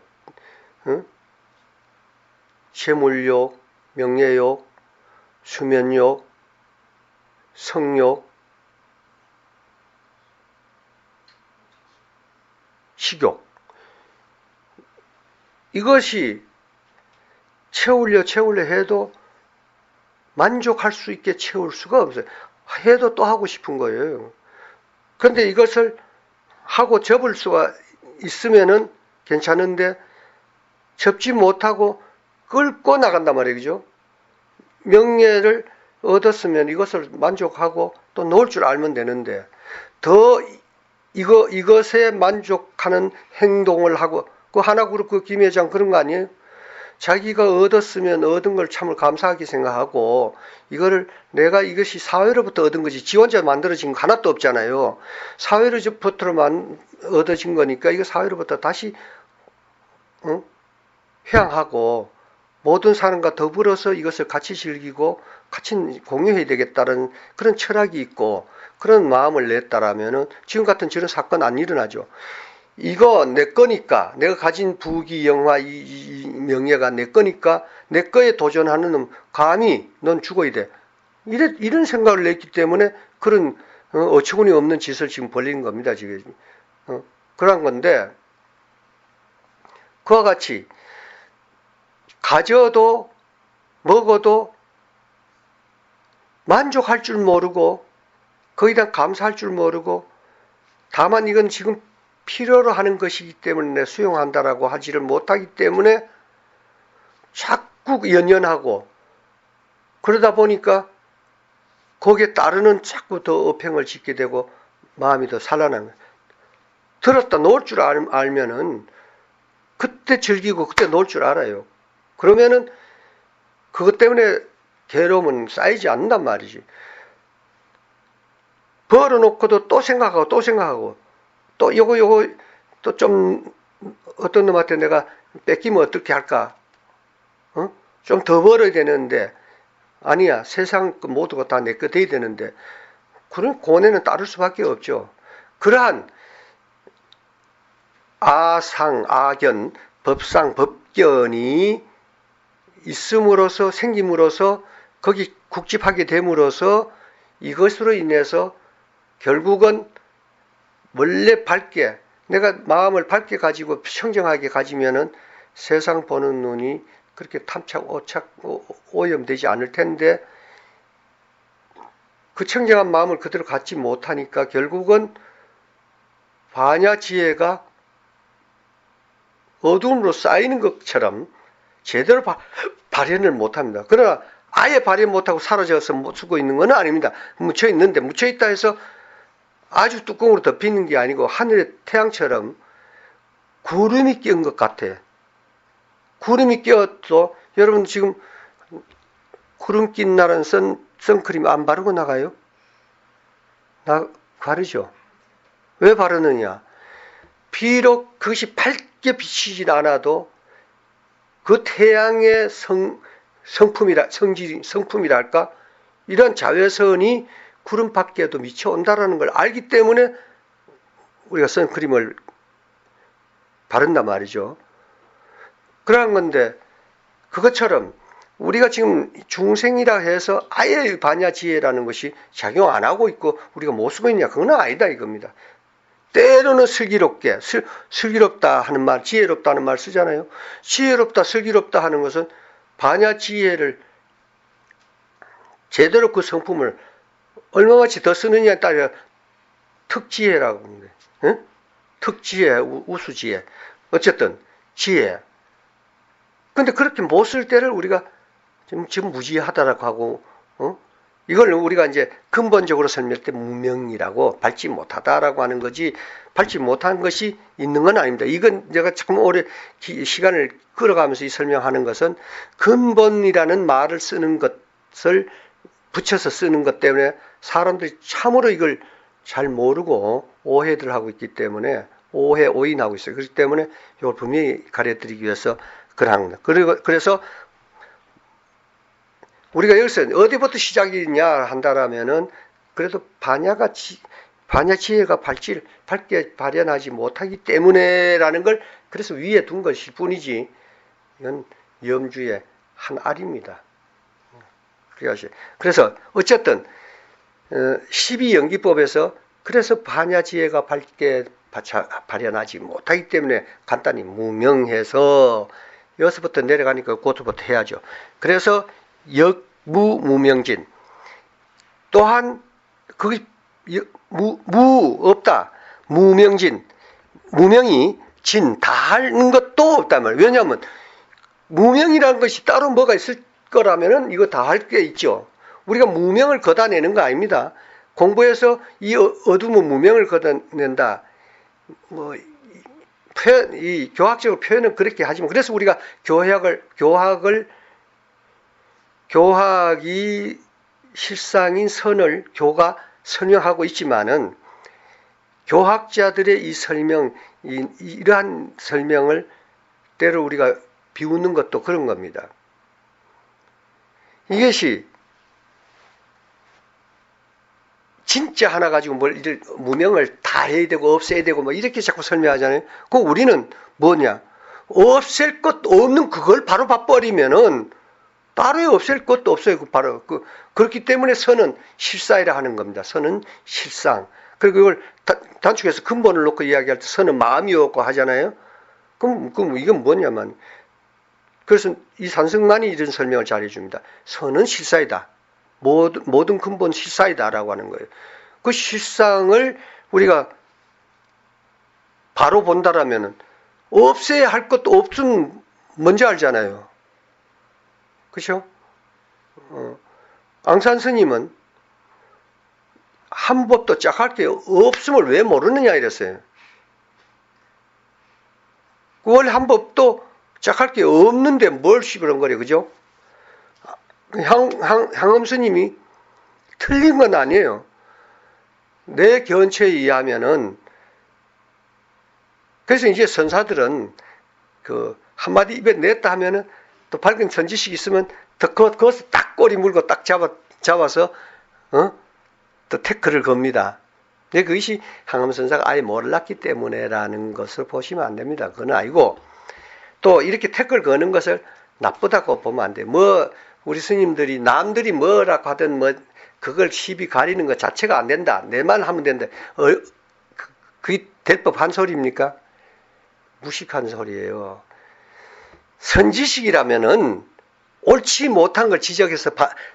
S1: 재물욕, 명예욕, 수면욕, 성욕, 식욕. 이것이 채우려 해도 만족할 수 있게 채울 수가 없어요. 해도 또 하고 싶은 거예요. 그런데 이것을 하고 접을 수가 있으면은 괜찮은데 접지 못하고 끌고 나간단 말이에요. 그죠? 명예를 얻었으면 이것을 만족하고 또 놓을 줄 알면 되는데 더 이것에 만족하는 행동을 하고 그 하나그룹 그 김회장 그런 거 아니에요? 자기가 얻었으면 얻은 걸 참을 감사하게 생각하고 이거를 내가 이것이 사회로부터 얻은 거지 지 혼자 만들어진 거 하나도 없잖아요. 사회로부터 얻어진 거니까 이거 사회로부터 다시 회항하고 모든 사람과 더불어서 이것을 같이 즐기고 같이 공유해야 되겠다는 그런 철학이 있고 그런 마음을 냈다라면은 지금 같은 저런 사건 안 일어나죠. 이거 내 거니까 내가 가진 부귀 영화 이 명예가 내 거니까 내 거에 도전하는 놈 감히 넌 죽어야 돼. 이런 생각을 냈기 때문에 그런 어처구니 없는 짓을 지금 벌린 겁니다. 지금 그런 건데 그와 같이 가져도 먹어도 만족할 줄 모르고 거기다 감사할 줄 모르고 다만 이건 지금 필요로 하는 것이기 때문에 수용한다라고 하지를 못하기 때문에 자꾸 연연하고 그러다 보니까 거기에 따르는 자꾸 더 업행을 짓게 되고 마음이 더 산란한 거예요. 들었다 놓을 줄 알면은 그때 즐기고 그때 놓을 줄 알아요. 그러면은 그것 때문에 괴로움은 쌓이지 않는단 말이지. 벌어놓고도 또 생각하고 또 요거 또 좀 어떤 놈한테 내가 뺏기면 어떻게 할까? 좀 더 벌어야 되는데 아니야 세상 모두가 다 내 거 돼야 되는데 그런 고뇌는 따를 수밖에 없죠. 그러한 아상, 악견, 법상, 법견이 있음으로써 생김으로써 거기 국집하게 됨으로써 이것으로 인해서 결국은 원래 밝게 내가 마음을 밝게 가지고 청정하게 가지면은 세상 보는 눈이 그렇게 탐착 오염되지 않을 텐데 그 청정한 마음을 그대로 갖지 못하니까 결국은 반야지혜가 어두움으로 쌓이는 것처럼 제대로 발현을 못합니다. 그러나 아예 발현 못하고 사라져서 못 쓰고 있는 건 아닙니다. 묻혀있는데 묻혀있다 해서 아주 뚜껑으로 덮이는 게 아니고 하늘의 태양처럼 구름이 낀 것 같아. 구름이 껴도 여러분 지금 구름 낀 날은 선크림 안 바르고 나가요? 바르죠. 왜 바르느냐? 비록 그것이 밝게 비치진 않아도 그 태양의 성품이랄까? 이런 자외선이 구름 밖에도 미쳐온다라는 걸 알기 때문에 우리가 선크림을 바른단 말이죠. 그러한 건데 그것처럼 우리가 지금 중생이라 해서 아예 반야지혜라는 것이 작용 안 하고 있고 우리가 못 쓰고 있냐? 그건 아니다 이겁니다. 때로는 슬기롭게, 슬기롭다 하는 말, 지혜롭다는 말 쓰잖아요. 지혜롭다, 슬기롭다 하는 것은 반야지혜를 제대로 그 성품을 얼마만치 더 쓰느냐에 따라 특지혜라고 하는데, 응? 특지혜, 우수지혜. 어쨌든 지혜. 근데 그렇게 못 쓸 때를 우리가 지금 무지하다라고 하고, 이걸 우리가 이제 근본적으로 설명할 때 무명이라고 밟지 못하다라고 하는 거지, 밟지 못한 것이 있는 건 아닙니다. 이건 제가 참 오래 시간을 끌어가면서 이 설명하는 것은 근본이라는 말을 쓰는 것을 붙여서 쓰는 것 때문에 사람들이 참으로 이걸 잘 모르고 오해들 하고 있기 때문에 오인하고 있어요. 그렇기 때문에 이걸 분명히 가려드리기 위해서 그러는 겁니다. 그래서 우리가 여기서 어디부터 시작이냐 한다라면은 그래도 반야가 반야 지혜가 밝게 발현하지 못하기 때문에라는 걸 그래서 위에 둔 것일 뿐이지 이건 염주의 한 알입니다. 그래서 어쨌든 12연기법에서 그래서 반야 지혜가 밝게 발현하지 못하기 때문에 간단히 무명해서 여기서부터 내려가니까 그것부터 해야죠. 그래서 역무무명진 또한 그게 없다. 무명진 무명이 진 다 하는 것도 없단 말이에요. 왜냐하면 무명이라는 것이 따로 뭐가 있을 거라면은 이거 다 할 게 있죠. 우리가 무명을 걷어내는 거 아닙니다. 공부해서 이 어둠은 무명을 걷어낸다. 뭐 이 교학적으로 표현은 그렇게 하지만 그래서 우리가 교학이 실상인 선을 교가 설명하고 있지만은 교학자들의 이 설명, 이러한 설명을 때로 우리가 비웃는 것도 그런 겁니다. 이것이 진짜 하나 가지고 무명을 다 해야 되고 없애야 되고 뭐 이렇게 자꾸 설명하잖아요. 그 우리는 뭐냐? 없앨 것도 없는 그걸 바로 봐버리면은 따로 없앨 것도 없어요. 바로 그렇기 때문에 선은 실사이라 하는 겁니다. 선은 실상. 그리고 이걸 단축해서 근본을 놓고 이야기할 때 선은 마음이었고 하잖아요. 그럼 이건 뭐냐면 그래서 이 산승만이 이런 설명을 잘 해줍니다. 선은 실사이다. 모든 근본 실사이다라고 하는 거예요. 그 실상을 우리가 바로 본다라면은 없애야 할 것도 없음 뭔지 알잖아요. 그렇죠? 앙산 스님은 한 법도 짝할 게 없음을 왜 모르느냐 이랬어요. 원래 한 법도 짝할 게 없는데 뭘 시끄러운거려, 그죠? 향엄 스님이 틀린 건 아니에요. 내 견처에 의하면은 그래서 이제 선사들은 그 한마디 입에 냈다 하면은 또 밝은 선지식 있으면 더 그것을 딱 꼬리 물고 딱 잡아서 또 태클을 겁니다. 그것이 향엄 선사가 아예 몰랐기 때문에라는 것을 보시면 안 됩니다. 그건 아니고 또 이렇게 태클 거는 것을 나쁘다고 보면 안 돼요. 우리 스님들이 남들이 뭐라고 하든 그걸 시비 가리는 것 자체가 안 된다. 내 말 하면 된다. 그게 될 법한 소리입니까? 무식한 소리예요. 선지식이라면은 옳지 못한 걸 지적해서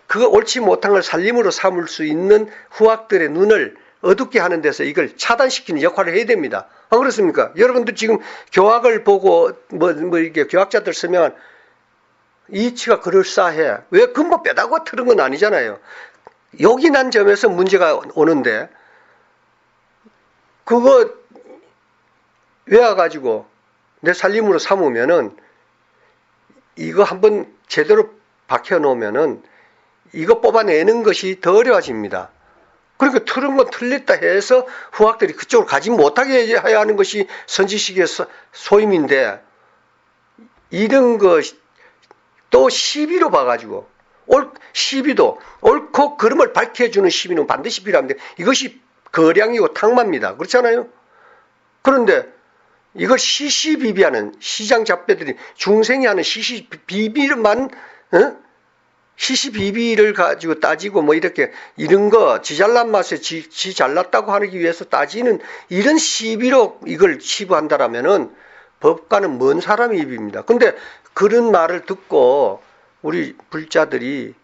S1: 그 옳지 못한 걸 살림으로 삼을 수 있는 후학들의 눈을 어둡게 하는 데서 이걸 차단시키는 역할을 해야 됩니다. 안 그렇습니까? 여러분들 지금 교학을 보고 이게 교학자들 설명한 이치가 그럴싸해. 왜 근본 빼다고 틀은 건 아니잖아요. 욕이 난 점에서 문제가 오는데 그거 외워가지고 내 살림으로 삼으면은 이거 한번 제대로 박혀놓으면은 이거 뽑아내는 것이 더 어려워집니다. 그러니까 틀은 건 틀렸다 해서 후학들이 그쪽으로 가지 못하게 해야 하는 것이 선지식의 소임인데 이런 것 또 시비로 봐가지고 시비도 옳고 그름을 밝혀주는 시비는 반드시 필요합니다. 이것이 거량이고 탕마입니다. 그렇잖아요. 그런데 이걸 시시비비하는 시장 잡배들이 중생이 하는 시시비비만 시시비비를 가지고 따지고 뭐 이렇게 이런 거 지 잘난 맛에 지 잘났다고 하기 위해서 따지는 이런 시비로 이걸 치부한다라면은 법과는 먼 사람의 입입니다. 근데 그런 말을 듣고 우리 불자들이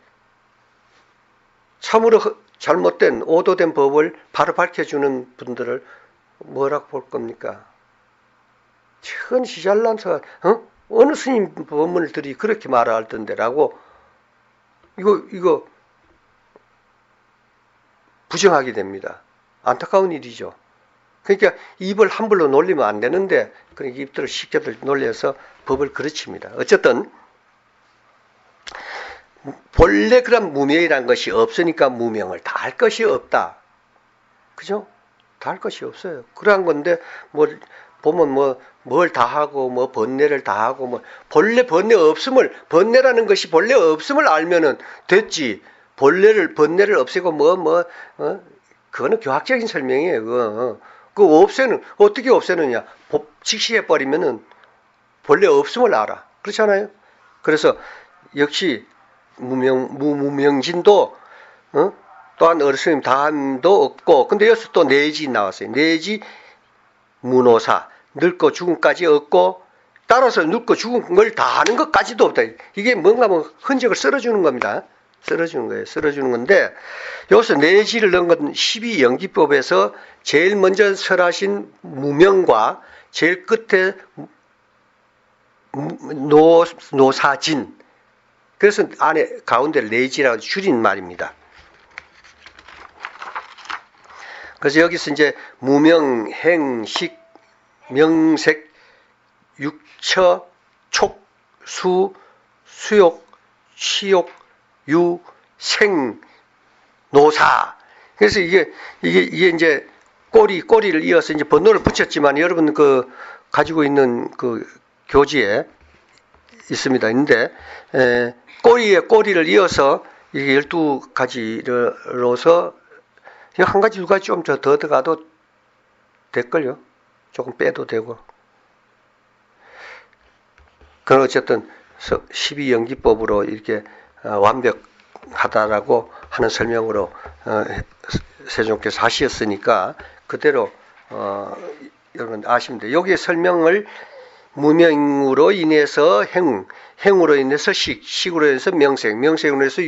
S1: 참으로 잘못된 오도된 법을 바로 밝혀주는 분들을 뭐라고 볼 겁니까? 천 시잘난서 어느 스님 법문들이 그렇게 말할던데라고 이거 부정하게 됩니다. 안타까운 일이죠. 그러니까 입을 함부로 놀리면 안 되는데 그러니까 입들을 쉽게들 놀려서 법을 그르칩니다. 어쨌든 본래 그런 무명이라는 것이 없으니까 무명을 다 할 것이 없다. 그죠? 다 할 것이 없어요. 그러한 건데 뭐 보면 뭐 뭘 다 하고 뭐 번뇌를 다 하고 뭐 본래 번뇌라는 것이 본래 없음을 알면은 됐지. 번뇌를 없애고 그거는 교학적인 설명이에요. 그거. 어떻게 없애느냐? 직시해 버리면은 본래 없음을 알아. 그렇잖아요. 그래서 역시 무명진도 또한 어르스님 다함도 없고, 근데 여기서 또 내지 나왔어요. 내지 무노사, 늙고 죽음까지 없고, 따라서 늙고 죽은 걸 다 하는 것까지도 없다. 이게 뭔가 흔적을 쓸어주는 겁니다. 쓸어주는 거예요. 쓸어주는 건데, 여기서 내지를 넣은 건 12연기법에서 제일 먼저 설하신 무명과 제일 끝에 노사진. 그래서 안에 가운데를 내지라고 줄인 말입니다. 그래서 여기서 이제 무명, 행식, 명색, 육처, 촉, 수, 수욕, 취욕, 유, 생, 노사. 그래서 이게 이제 꼬리를 이어서 이제 번호를 붙였지만 여러분 가지고 있는 교지에 있습니다. 있는데 꼬리에 꼬리를 이어서 이게 12가지로서 한 가지 두 가지 좀 더 들어가도 될걸요. 조금 빼도 되고. 그건 어쨌든 12연기법으로 이렇게 완벽하다라고 하는 설명으로 세종께서 하셨으니까 그대로 여러분 아시면 돼요. 여기에 설명을 무명으로 인해서 행으로 인해서 식으로 인해서 명색, 명색으로 인해서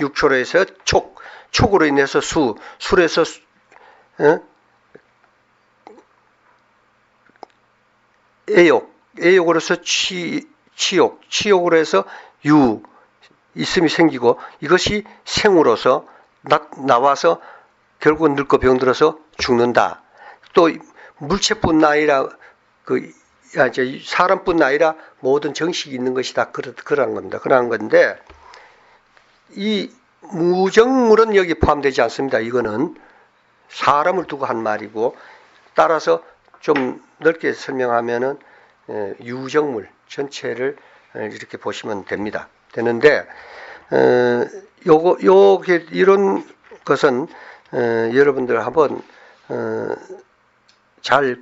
S1: 육초로 인해서 촉으로 인해서 수로 인해서 애욕으로서 치욕으로 해서 있음이 생기고 이것이 생으로서 나와서 결국은 늙고 병들어서 죽는다. 또 물체뿐 아니라 사람뿐 아니라 모든 정식이 있는 것이 다 그러한 겁니다. 그러한 건데 이 무정물은 여기 포함되지 않습니다. 이거는 사람을 두고 한 말이고 따라서 좀 넓게 설명하면은 유정물 전체를 이렇게 보시면 됩니다. 되는데 이런 것은 여러분들 한번 잘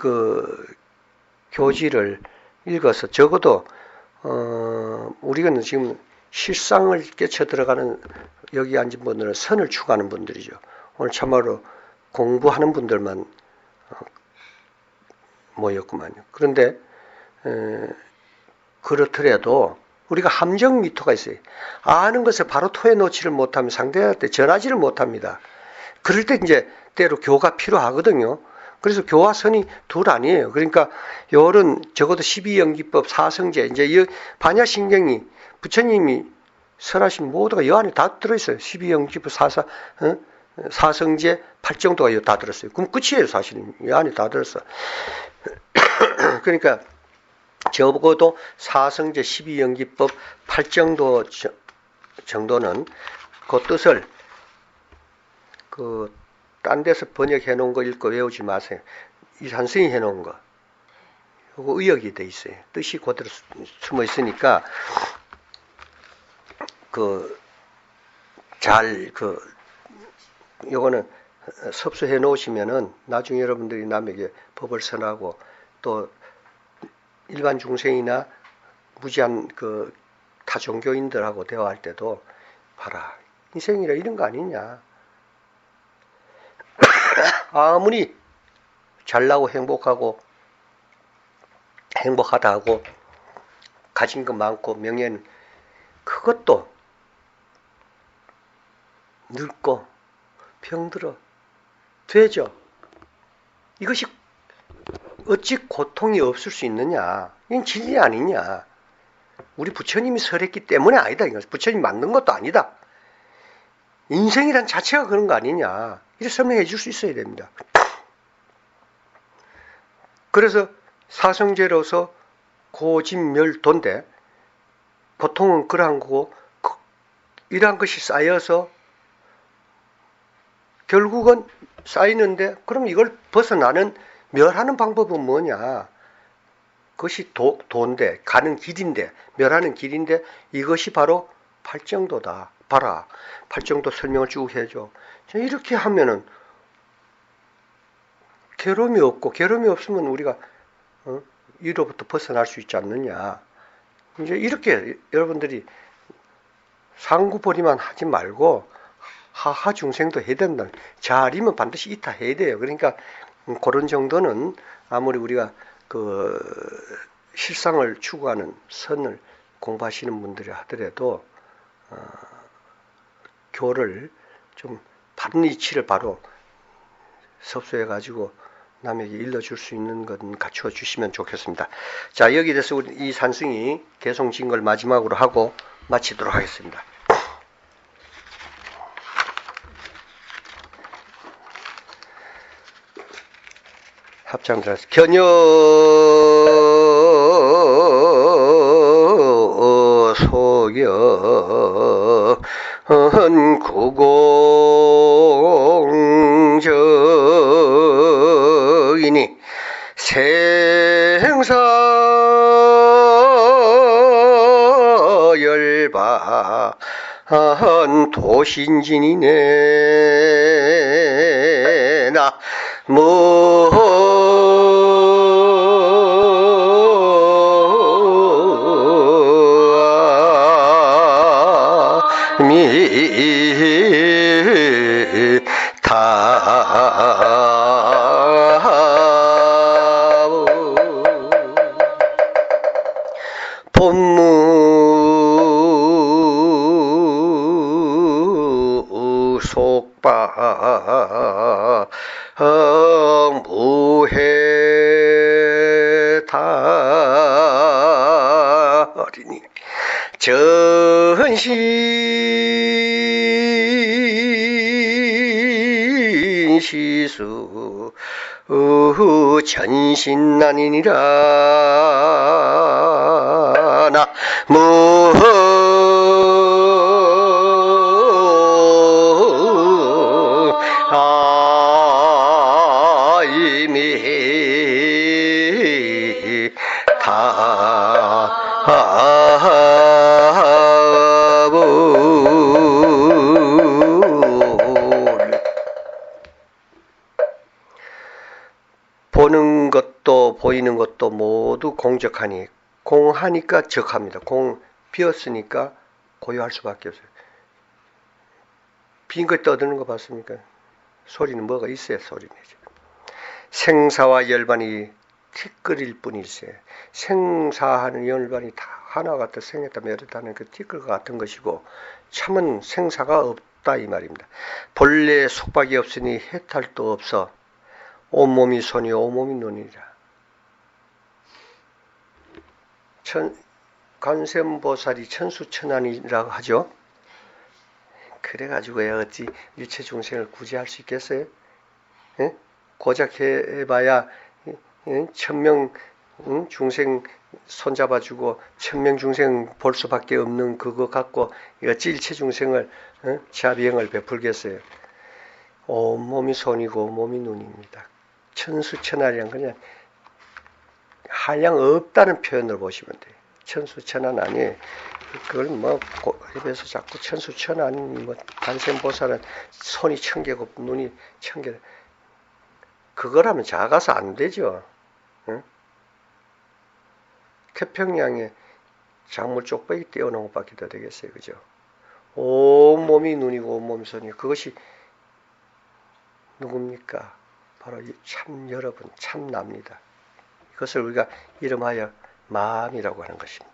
S1: 교지를 읽어서 적어도 우리가 지금 실상을 깨쳐 들어가는 여기 앉은 분들은 선을 추구하는 분들이죠. 오늘 참말로 공부하는 분들만 모였구만요. 그런데 그렇더라도 우리가 함정 미토가 있어요. 아는 것을 바로 토해 놓지를 못하면 상대한테 전하지를 못합니다. 그럴 때 이제 때로 교가 필요하거든요. 그래서 교와 선이 둘 아니에요. 그러니까 요런 적어도 12연기법 사성제 이제 반야신경이 부처님이 설하신 모두가 이 안에 다 들어있어요. 12연기법 사성제 8정도가 다 들었어요. 그럼 끝이에요. 사실은 이 안에 다 들었어. 그러니까 적어도 사성제 12연기법 8정도 정도는 그 뜻을 딴 데서 번역해 놓은 거 읽고 외우지 마세요. 이 산성이 해 놓은 거. 요거 의역이 돼 있어요. 뜻이 그대로 숨어 있으니까 요거는 섭수해 놓으시면은 나중에 여러분들이 남에게 법을 선하고 또 일반 중생이나 무지한 타 종교인들하고 대화할 때도 봐라. 인생이라 이런 거 아니냐. 아무리 잘나고 행복하다 하고 가진 거 많고 명예는 그것도 늙고 병들어 되죠. 이것이 어찌 고통이 없을 수 있느냐. 이건 진리 아니냐. 우리 부처님이 설했기 때문에 아니다. 이거 부처님이 만든 것도 아니다. 인생이란 자체가 그런 거 아니냐. 이렇게 설명해 줄 수 있어야 됩니다. 그래서 사성제로서 고진멸도인데 보통은 그러한 거고 이러한 것이 쌓여서 결국은 쌓이는데 그럼 이걸 벗어나는 멸하는 방법은 뭐냐. 그것이 도인데 가는 길인데 멸하는 길인데 이것이 바로 팔정도다. 봐라. 팔정도 설명을 쭉 해줘. 이렇게 하면은 괴로움이 없고 괴로움이 없으면 우리가 이로부터 벗어날 수 있지 않느냐. 이제 이렇게 여러분들이 상구벌이만 하지 말고 하하 중생도 해야 된다. 자리면 반드시 이타 해야 돼요. 그러니까 그런 정도는 아무리 우리가 그 실상을 추구하는 선을 공부하시는 분들이 하더라도 교를 좀 바른 이치를 바로 섭수해 가지고 남에게 일러줄 수 있는 건 갖추어 주시면 좋겠습니다. 자, 여기 대해서 우리 이 산승이 개송진걸 마지막으로 하고 마치도록 하겠습니다. 합장 들어서 견여 소여 구공적이니 생사 열반 도신진이네 본무 속박 무해다리니 전신시수 전신난이니라 나무 아이미 보는 것도 보이는 것도 모두 공적하니 공하니까 적합니다. 공 비었으니까 고요할 수밖에 없어요. 빈 거 떠드는 거 봤습니까? 소리는 뭐가 있어야 소리 내죠. 생사와 열반이 티끌일 뿐일세. 생사하는 열반이 다 하나 같아 생했다 멸했다는 그 티끌 같은 것이고 참은 생사가 없다 이 말입니다. 본래 속박이 없으니 해탈도 없어 온몸이 손이 온몸이 눈이라. 관세음보살이 천수천안이라고 하죠. 그래가지고 어찌 일체 중생을 구제할 수 있겠어요? 예? 고작 해봐야 1000명 중생 손잡아주고 1000명 중생 볼 수밖에 없는 그거 갖고 어찌 일체 중생을 자비행을 베풀겠어요? 온몸이 손이고 온몸이 눈입니다. 천수천안이란 그냥 한량 없다는 표현을 보시면 돼요. 천수천안 아니에요. 그걸 뭐 입에서 자꾸 천수천안 뭐 관세음보살은 손이 1000개고 눈이 1000개 그거라면 작아서 안 되죠. 응? 태평양에 작물 쪽배기 떼어놓은 것밖에 더 되겠어요. 그죠? 온몸이 눈이고 온몸이 손이고 그것이 누굽니까? 바로 참 여러분, 참 납니다. 이것을 우리가 이름하여 마음이라고 하는 것입니다.